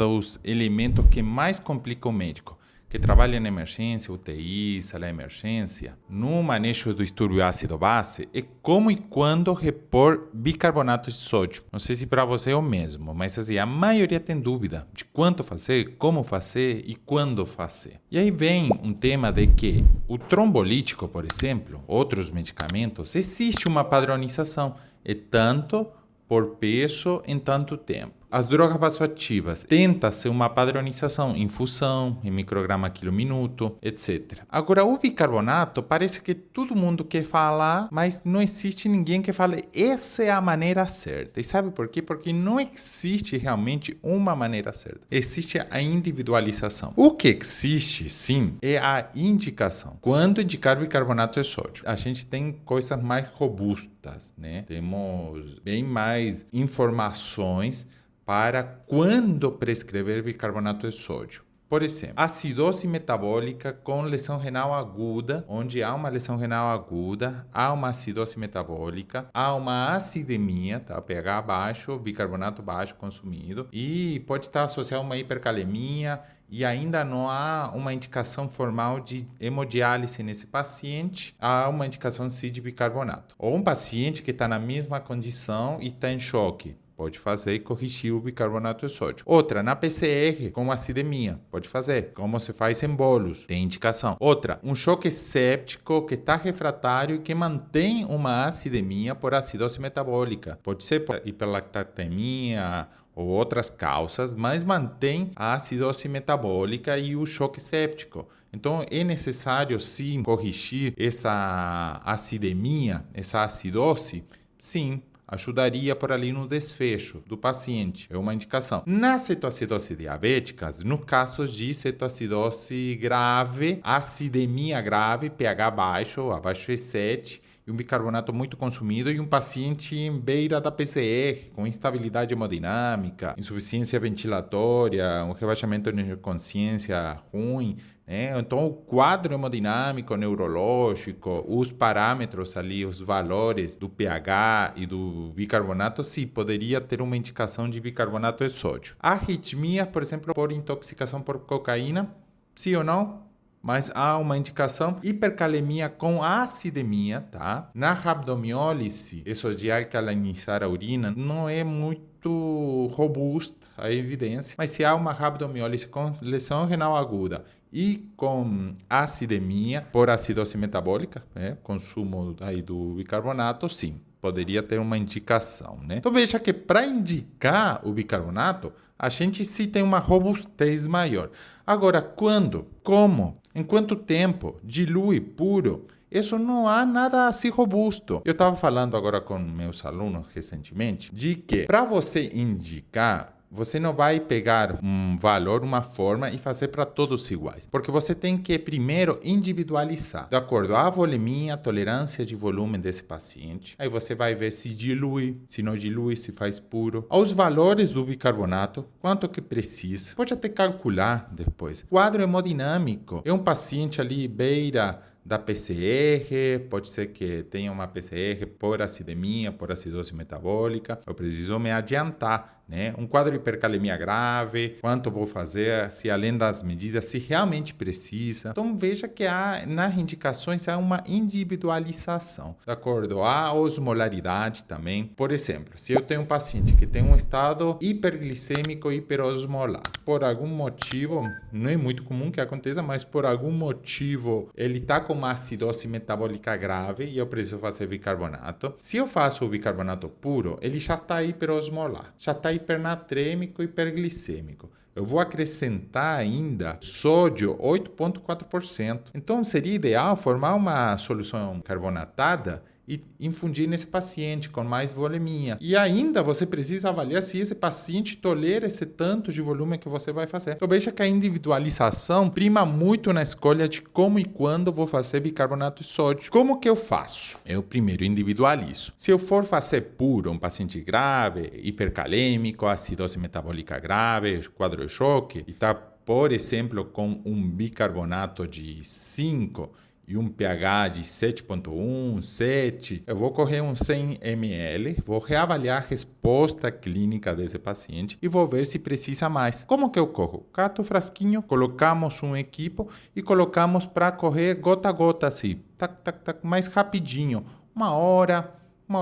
dos elementos que mais complicam o médico, que trabalha na emergência, UTI, sala de emergência, no manejo do distúrbio ácido-base, é como e quando repor bicarbonato de sódio. Não sei se para você é o mesmo, mas assim, a maioria tem dúvida de quanto fazer, como fazer e quando fazer. E aí vem um tema de que o trombolítico, por exemplo, outros medicamentos, existe uma padronização. É tanto por peso em tanto tempo. As drogas vasoativas tenta-se uma padronização, infusão, em micrograma quilo minuto, etc. Agora, o bicarbonato, parece que todo mundo quer falar, mas não existe ninguém que fale essa é a maneira certa. E sabe por quê? Porque não existe realmente uma maneira certa. Existe a individualização. O que existe, sim, é a indicação. Quando indicar bicarbonato de sódio? A gente tem coisas mais robustas, né? Temos bem mais informações para quando prescrever bicarbonato de sódio. Por exemplo, acidose metabólica com lesão renal aguda, onde há uma lesão renal aguda, há uma acidose metabólica, há uma acidemia, tá? pH baixo, bicarbonato baixo consumido, e pode estar associado a uma hipercalemia, e ainda não há uma indicação formal de hemodiálise nesse paciente, há uma indicação sim de bicarbonato. Ou um paciente que está na mesma condição e está em choque, pode fazer e corrigir o bicarbonato de sódio. Outra, na PCR, com acidemia, pode fazer. Como se faz em bolos, tem indicação. Outra, um choque séptico que está refratário e que mantém uma acidemia por acidose metabólica. Pode ser por hiperlactatemia ou outras causas, mas mantém a acidose metabólica e o choque séptico. Então, é necessário, sim, corrigir essa acidemia, essa acidose, sim, ajudaria por ali no desfecho do paciente. É uma indicação. Nas cetoacidose diabéticas, no caso de cetoacidose grave, acidemia grave, pH baixo, abaixo de 7, e um bicarbonato muito consumido e um paciente em beira da PCR, com instabilidade hemodinâmica, insuficiência ventilatória, um rebaixamento de consciência ruim, né? Então, o quadro hemodinâmico, neurológico, os parâmetros ali, os valores do pH e do bicarbonato, sim, poderia ter uma indicação de bicarbonato de sódio. Arritmia, por exemplo, por intoxicação por cocaína, sim ou não? Mas há uma indicação, hipercalemia com acidemia, tá? Na rabdomiólise, isso de alcalinizar a urina, não é muito robusta a evidência, mas se há uma rabdomiólise com lesão renal aguda e com acidemia por acidose metabólica, né? Consumo aí do bicarbonato, sim, poderia ter uma indicação, né? Então veja que para indicar o bicarbonato, a gente sim tem uma robustez maior. Agora, quando? Como? Em quanto tempo? Dilui puro? Isso não há nada assim robusto. Eu estava falando agora com meus alunos recentemente de que para você indicar, você não vai pegar um valor, uma forma e fazer para todos iguais. Porque você tem que primeiro individualizar, de acordo à volemia, tolerância de volume desse paciente. Aí você vai ver se dilui, se não dilui, se faz puro. Aos valores do bicarbonato, quanto que precisa. Pode até calcular depois. Quadro hemodinâmico. É um paciente ali beira da PCR, pode ser que tenha uma PCR por acidemia, por acidose metabólica. Eu preciso me adiantar, né? Um quadro de hipercalemia grave, quanto vou fazer, se além das medidas, se realmente precisa. Então veja que nas indicações há uma individualização, de acordo à osmolaridade também. Por exemplo, se eu tenho um paciente que tem um estado hiperglicêmico hiperosmolar, por algum motivo, não é muito comum que aconteça, mas por algum motivo ele está com uma acidose metabólica grave e eu preciso fazer bicarbonato. Se eu faço o bicarbonato puro, ele já está hiperosmolar, já está hipernatrêmico, hiperglicêmico. Eu vou acrescentar ainda sódio 8,4%. Então seria ideal formar uma solução carbonatada e infundir nesse paciente com mais volemia. E ainda você precisa avaliar se esse paciente tolera esse tanto de volume que você vai fazer. Então veja que a individualização prima muito na escolha de como e quando vou fazer bicarbonato de sódio. Como que eu faço? Eu primeiro individualizo. Se eu for fazer puro, um paciente grave, hipercalêmico, acidose metabólica grave, quadro de choque, e está, por exemplo, com um bicarbonato de 5 e e um pH de 7,1, 7, eu vou correr uns 100 ml, vou reavaliar a resposta clínica desse paciente e vou ver se precisa mais. Como que eu corro? Cato o frasquinho, colocamos um equipo e colocamos para correr gota a gota, assim, tac, tac, tac, mais rapidinho, 1 hora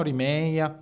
e meia,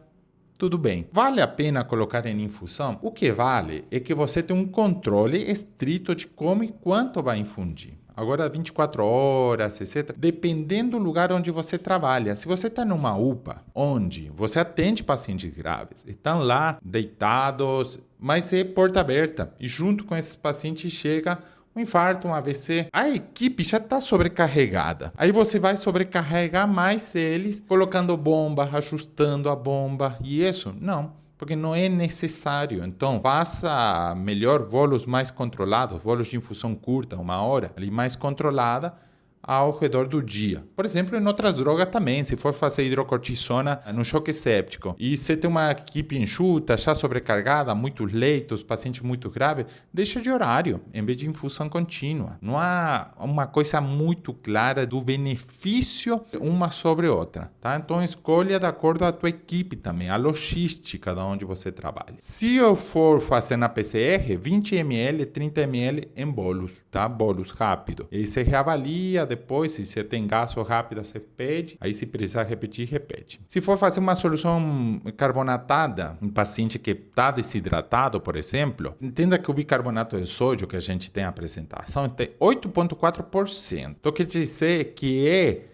tudo bem. Vale a pena colocar em infusão? O que vale é que você tem um controle estrito de como e quanto vai infundir. Agora, 24 horas, etc. Dependendo do lugar onde você trabalha. Se você está numa UPA, onde você atende pacientes graves, estão lá deitados, mas é porta aberta. E junto com esses pacientes chega um infarto, um AVC, a equipe já está sobrecarregada. Aí você vai sobrecarregar mais eles, colocando bomba, ajustando a bomba. E isso, não, porque não é necessário. Então, faça melhor voos mais controlados, voos de infusão curta, 1 hora, ali mais controlada, ao redor do dia. Por exemplo, em outras drogas também, se for fazer hidrocortisona no choque séptico e você tem uma equipe enxuta, já sobrecargada, muitos leitos, paciente muito grave, deixa de horário, em vez de infusão contínua. Não há uma coisa muito clara do benefício uma sobre outra, tá? Então, escolha de acordo com a tua equipe também, a logística de onde você trabalha. Se eu for fazer na PCR, 20 ml, 30 ml em bolos, tá? Bolos rápido. E aí você reavalia, depois, se você tem gasto rápido, você pede. Aí, se precisar repetir, repete. Se for fazer uma solução carbonatada, um paciente que está desidratado, por exemplo, entenda que o bicarbonato de sódio que a gente tem a apresentação tem 8,4%. Então, quer dizer que é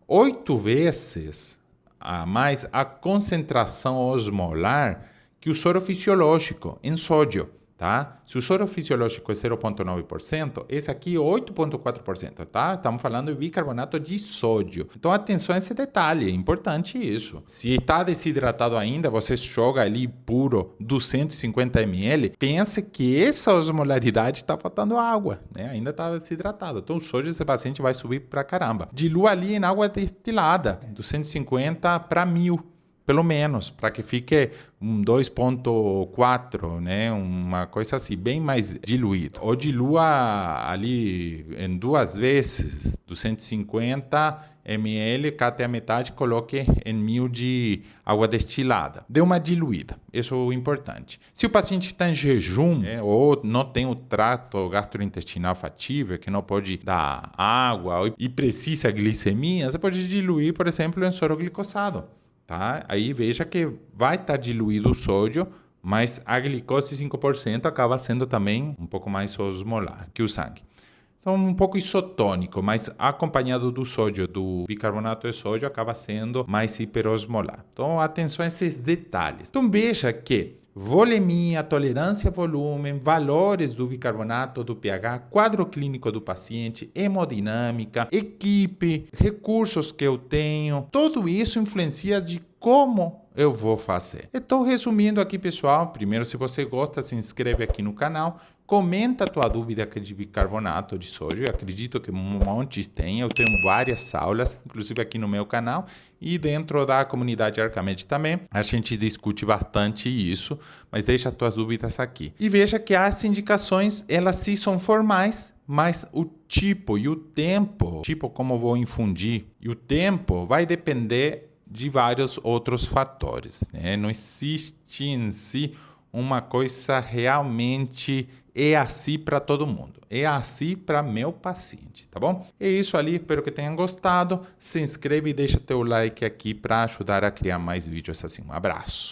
8 vezes a mais a concentração osmolar que o soro fisiológico em sódio. Tá? Se o soro fisiológico é 0,9%, esse aqui é 8,4%, tá? Estamos falando de bicarbonato de sódio. Então, atenção a esse detalhe, é importante isso. Se está desidratado ainda, você joga ali puro 250 ml, pense que essa osmolaridade está faltando água, né? Ainda está desidratado. Então, o sódio desse paciente vai subir pra caramba. Dilua ali em água destilada, 250 para 1.000. Pelo menos, para que fique um 2,4, né? Uma coisa assim, bem mais diluído. Ou dilua ali em 2 vezes, 250 ml, cate a metade, coloque em 1.000 de água destilada. Dê uma diluída, isso é o importante. Se o paciente está em jejum, ou não tem o trato gastrointestinal fatível, que não pode dar água e precisa glicemia, você pode diluir, por exemplo, em soro glicosado. Tá? Aí veja que vai estar diluído o sódio, mas a glicose 5% acaba sendo também um pouco mais osmolar que o sangue. Então, um pouco isotônico, mas acompanhado do sódio, do bicarbonato de sódio, acaba sendo mais hiperosmolar. Então, atenção a esses detalhes. Então, veja que volemia, tolerância a volume, valores do bicarbonato, do pH, quadro clínico do paciente, hemodinâmica, equipe, recursos que eu tenho, tudo isso influencia de como eu vou fazer. Estou resumindo aqui, pessoal. Primeiro, se você gosta, se inscreve aqui no canal. Comenta a tua dúvida de bicarbonato de sódio. Eu acredito que um monte tem. Eu tenho várias aulas, inclusive aqui no meu canal. E dentro da comunidade Arcamed também. A gente discute bastante isso, mas deixa as tuas dúvidas aqui. E veja que as indicações, elas sim são formais, mas o tipo e o tempo, tipo como vou infundir, e o tempo vai depender de vários outros fatores, né? Não existe em si uma coisa realmente assim para todo mundo. É assim para meu paciente, tá bom? É isso ali, espero que tenham gostado. Se inscreve e deixa teu like aqui para ajudar a criar mais vídeos assim. Um abraço.